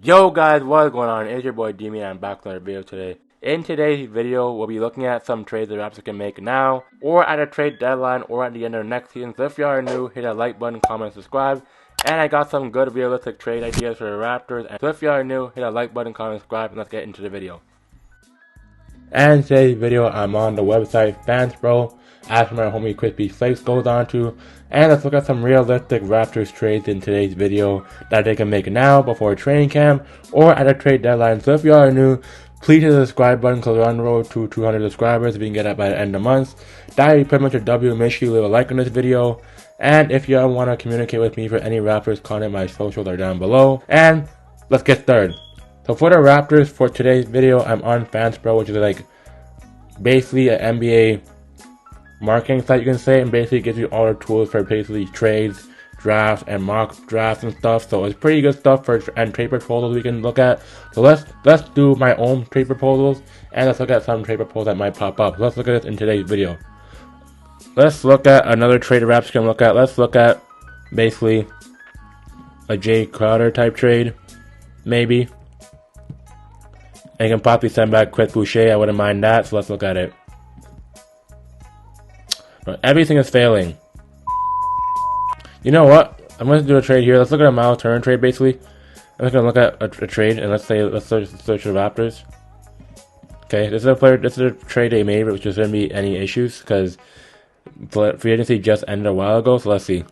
Yo guys, what's going on? It's your boy Demi and I'm back with another video today. In today's video, we'll be looking at some trades the Raptors can make now, or at a trade deadline, or at the end of the next season. So if you are new, hit that like button, comment, subscribe. And I got some good realistic trade ideas for the Raptors. And so if you are new, hit that like button, comment, subscribe, and let's get into the video. And in today's video, I'm on the website FansBro, as my homie Crispy Flakes goes on to, and let's look at some realistic Raptors trades in today's video that they can make now before training camp or at a trade deadline. So if you are new, please hit the subscribe button because we're on the road to 200 subscribers. If we can get that by the end of the month, that would be pretty much a W. Make sure you leave a like on this video. And if you want to communicate with me for any Raptors content, my socials are down below. And let's get started. So for the Raptors, for today's video, I'm on FansPro, which is like basically an NBA marketing site, you can say, and basically gives you all the tools for basically trades, drafts, and mock drafts and stuff. So it's pretty good stuff for and trade proposals we can look at. So let's do my own trade proposals, and let's look at some trade proposals that might pop up. Let's look at this in today's video. Let's look at another trade the Raptors can look at. Let's look at basically a Jay Crowder type trade, maybe. And you can possibly send back Chris Boucher. I wouldn't mind that. So let's look at it. But everything is failing. You know what? I'm going to do a trade here. Let's look at a Miles Turner trade, basically. I'm just going to look at a trade, and let's search the Raptors. Okay, this is a trade they made, which is going to be any issues, because free agency just ended a while ago, so let's see.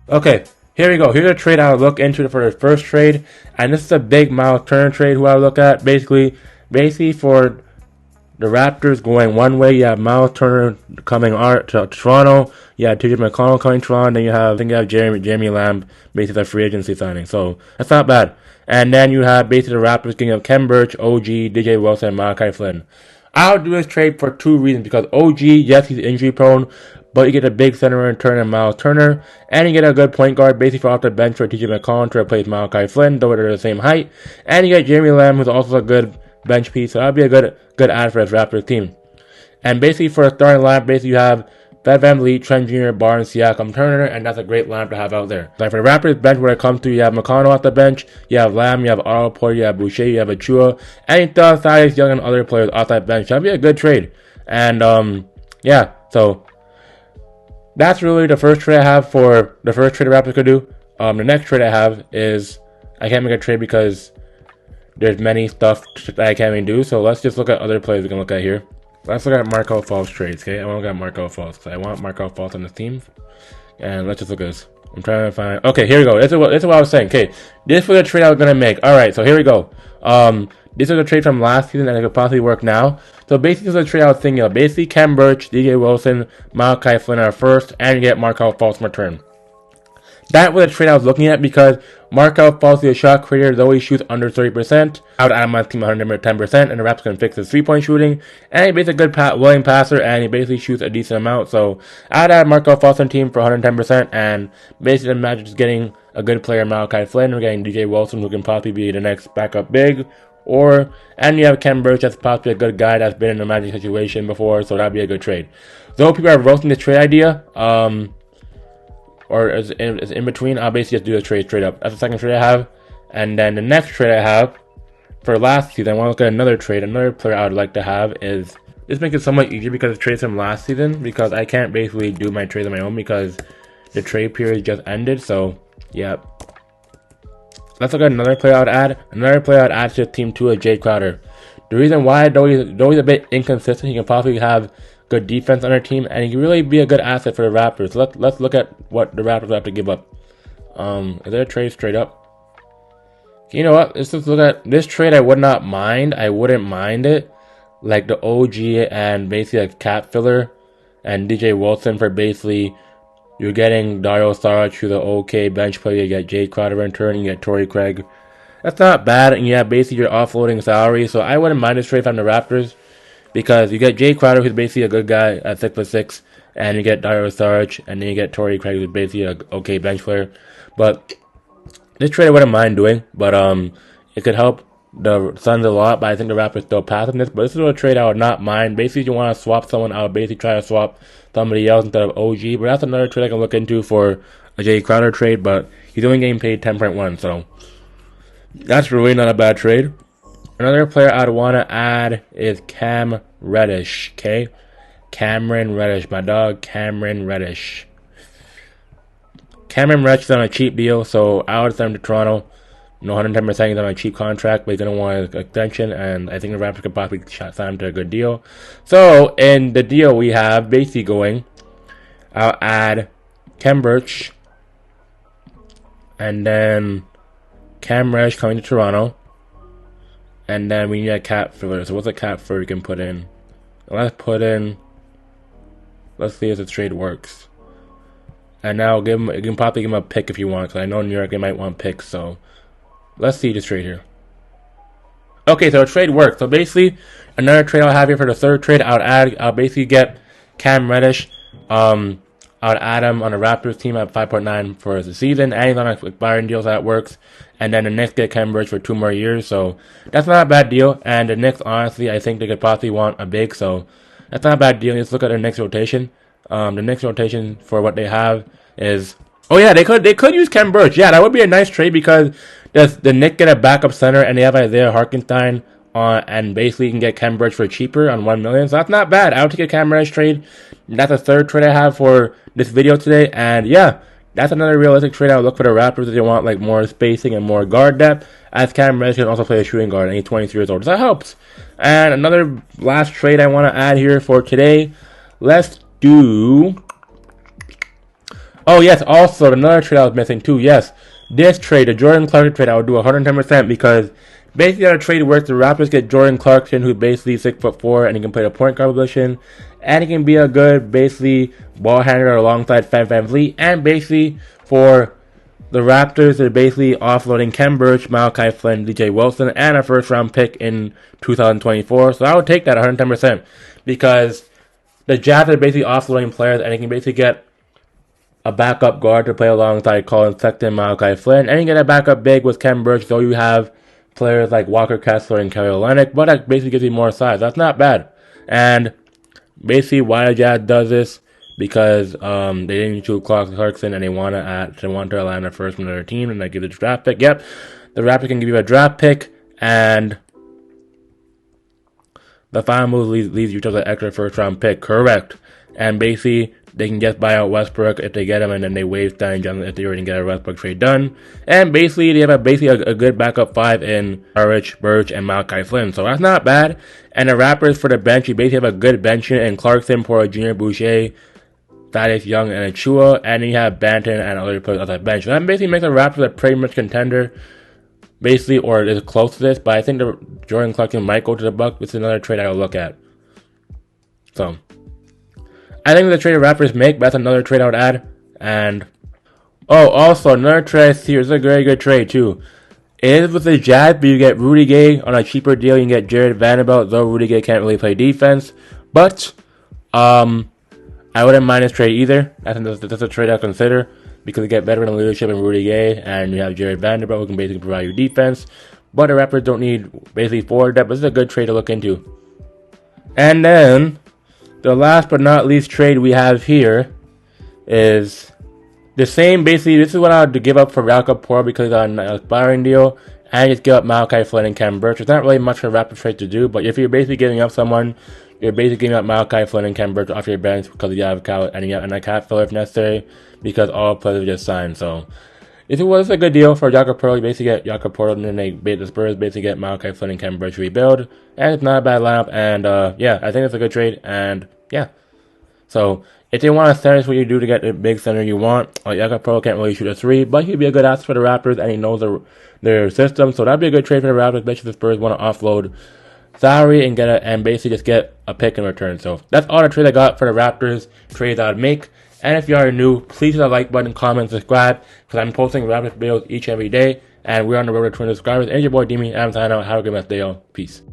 Okay, here we go. Here's a trade I would look into for the first trade, and this is a big Miles Turner trade who I would look at. Basically for the Raptors going one way, you have Miles Turner coming to Toronto, you have TJ McConnell coming to Toronto, then you have Jeremy Lamb, basically the free agency signing. So that's not bad. And then you have basically the Raptors getting up Kem Birch, OG, DJ Wilson, and Malachi Flynn. I would do this trade for two reasons, because OG, yes, he's injury prone, but you get a big center return in Miles Turner, and you get a good point guard basically off the bench for TJ McConnell to replace Malachi Flynn, though they're the same height. And you get Jeremy Lamb, who's also a good bench piece, so that would be a good add for this Raptors team. And basically for a starting lineup, basically you have Fred VanVleet, Trent Jr., Barnes, Siakam, Turner, and that's a great lineup to have out there. Like for the Raptors bench, when it comes to, you have McConnell off the bench, you have Lamb, you have Otto Porter, you have Boucher, you have Achua, and you still have Thaddeus Young and other players off that bench. That'd be a good trade. And yeah, so that's really the first trade I have for the first trade the Raptors could do. The next trade I have is, I can't make a trade because there's many stuff that I can't even do, so let's just look at other players we can look at here. Let's look at Markelle Fultz trades, okay? I want to look at Markelle Fultz, because I want Markelle Fultz on this team. And let's just look at this. I'm trying to find... Okay, here we go. This is what I was saying. Okay, this was a trade I was going to make. Alright, so here we go. This was a trade from last season, and it could possibly work now. So basically, this is a trade I was thinking of. Basically, Kem Birch, DJ Wilson, Malachi Flynn are first, and you get Markelle Fultz in return. That was a trade I was looking at, because Markelle Fultz is a shot creator, though he shoots under 30%. I would add my team 110%, and the Raptors can fix his three-point shooting. And he's basically a good willing passer, and he basically shoots a decent amount. So I would add Markelle Fultz on the team for 110%, and basically the Magic is getting a good player, Malachi Flynn. We're getting DJ Wilson, who can possibly be the next backup big. And you have Kem Birch, that's possibly a good guy that's been in a Magic situation before, so that'd be a good trade. Though people are roasting this trade idea, or is in between, I'll basically just do a trade straight up. That's the second trade I have. And then the next trade I have for last season, I want to look at another trade. Another player I would like to have is, this makes it somewhat easier because it's trades from last season, because I can't basically do my trades on my own because the trade period just ended. So yeah, let's look at another player I would add. Another player I would add to team 2 is Jay Crowder. The reason why, though he's a bit inconsistent, he can possibly have good defense on our team, and he can really be a good asset for the Raptors. So let's look at what the Raptors have to give up. Is there a trade straight up? You know what? Let's just look at this trade. I would not mind. I wouldn't mind it. Like the OG and basically a cap filler and DJ Wilson for basically, you're getting Dario Saric, who's an okay bench player. You get Jay Crowder in turn. You get Torrey Craig. That's not bad. And yeah, basically you're offloading salary. So I wouldn't mind this trade from the Raptors, because you get Jay Crowder, who's basically a good guy at 6'6", and you get Dario Saric, and then you get Torrey Craig, who's basically an okay bench player. But this trade I wouldn't mind doing, but it could help the Suns a lot, but I think the Raptors still pass on this. But this is a trade I would not mind. Basically, if you want to swap someone, I would basically try to swap somebody else instead of OG. But that's another trade I can look into for a Jay Crowder trade, but he's only getting paid 10.1, so That's really not a bad trade. Another player I'd want to add is Cam Reddish. Okay, Cameron Reddish, my dog, Cameron Reddish. Cameron Reddish is on a cheap deal, so I would send him to Toronto. 110% he's on a cheap contract, but he's going to want an extension, and I think the Raptors could possibly sign him to a good deal. So, in the deal we have basically going, I'll add Kem Birch, and then Cam Reddish coming to Toronto, and then we need a cap filler. So what's a cap filler we can put in? Let's see if the trade works. And now you can probably give him a pick if you want, because I know New York, they might want picks, so let's see this trade here. Okay, so a trade worked. So basically, another trade I'll have here for the third trade, I'll basically get Cam Reddish. I'll add him on the Raptors team at 5.9 for the season, and he's on expiring deals, that works. And then the Knicks get Cam Birch for 2 more years, so that's not a bad deal. And the Knicks, honestly, I think they could possibly want a big, so that's not a bad deal. Let's look at the Knicks rotation. The Knicks rotation for what they have is, oh yeah, they could use Cam Birch. Yeah, that would be a nice trade because the Knicks get a backup center and they have Isaiah Hartenstein on, and basically you can get Cam Birch for cheaper on $1 million. So that's not bad. I would take a Cam Reddish trade. That's the third trade I have for this video today, and yeah, that's another realistic trade I would look for the Raptors if they want like more spacing and more guard depth, as Cam Reddish can also play a shooting guard and he's 23 years old. So that helps. And another last trade I want to add here for today. Let's do... Oh yes, also another trade I was missing too. Yes, this trade, the Jordan Clarkson trade, I would do 110% because basically on a trade works, the Raptors get Jordan Clarkson, who's basically 6'4", and he can play the point guard position, and he can be a good basically ball handler alongside Fab VanVleet, and basically for the Raptors, they're basically offloading Kem Birch, Malachi Flynn, DJ Wilson, and a first round pick in 2024. So I would take that 110% because the Jazz are basically offloading players, and they can basically get a backup guard to play alongside Colin Sexton, Malachi Flynn, and you get a backup big with Kem Birch, so you have players like Walker Kessler and Kelly Olynyk, but that basically gives you more size. That's not bad. And basically why the Jazz does this, because they didn't choose Clarkson and they want to align a first from their team, and they give it a draft pick. Yep, the Raptors can give you a draft pick, and the final move leaves you just an extra first round pick. Correct. And basically they can just buy out Westbrook if they get him, and then they waive Stanley Johnson if they already get a Westbrook trade done. And basically, they have a good backup 5 in Rich, Birch, and Malachi Flynn. So that's not bad. And the Raptors for the bench, you basically have a good bench in Clarkson, Porter Jr., Boucher, Thaddeus Young, and Achua. And then you have Banton and other players on that bench. So that basically makes the Raptors a pretty much contender, basically, or is close to this. But I think the Jordan Clarkson might go to the Bucks. This is another trade I'll look at. So I think the trade the Raptors make, that's another trade I would add. And also another trade I see is a very good trade too. It is with the Jazz, but you get Rudy Gay on a cheaper deal. You can get Jared Vanderbilt, though Rudy Gay can't really play defense. But I wouldn't mind this trade either. I think that's a trade I'll consider because you get veteran leadership in Rudy Gay, and you have Jared Vanderbilt who can basically provide you defense. But the Raptors don't need basically forward depth. This is a good trade to look into. And then the last but not least trade we have here is the same. Basically, this is what I would give up for Jakob Poeltl because on an expiring deal, and just give up Malachi Flynn and Kem Birch. It's not really much for a Raptor trade to do, but if you're basically giving up someone, you're basically giving up Malachi Flynn and Kem Birch off your bench because you have a cap filler if necessary, because all players are just signed. So it was a good deal for Jakob Poeltl. You basically get Jakob Poeltl, and then the Spurs basically get Malachi Flynn and Kem Birch to rebuild, and it's not a bad lineup. And yeah, I think it's a good trade. And yeah, so if they want a center, it's what you do to get the big center you want. Jakob Poeltl can't really shoot a 3, but he'd be a good asset for the Raptors, and he knows their system. So that'd be a good trade for the Raptors, especially if the Spurs want to offload salary and basically just get a pick in return. So that's all the trade I got for the Raptors trades I'd make. And if you are new, please hit the like button, comment, subscribe, because I'm posting Raptors videos each and every day, and we're on the road to 200 subscribers. And your boy Demi, and I'm signing out. Have a good day, y'all. Peace.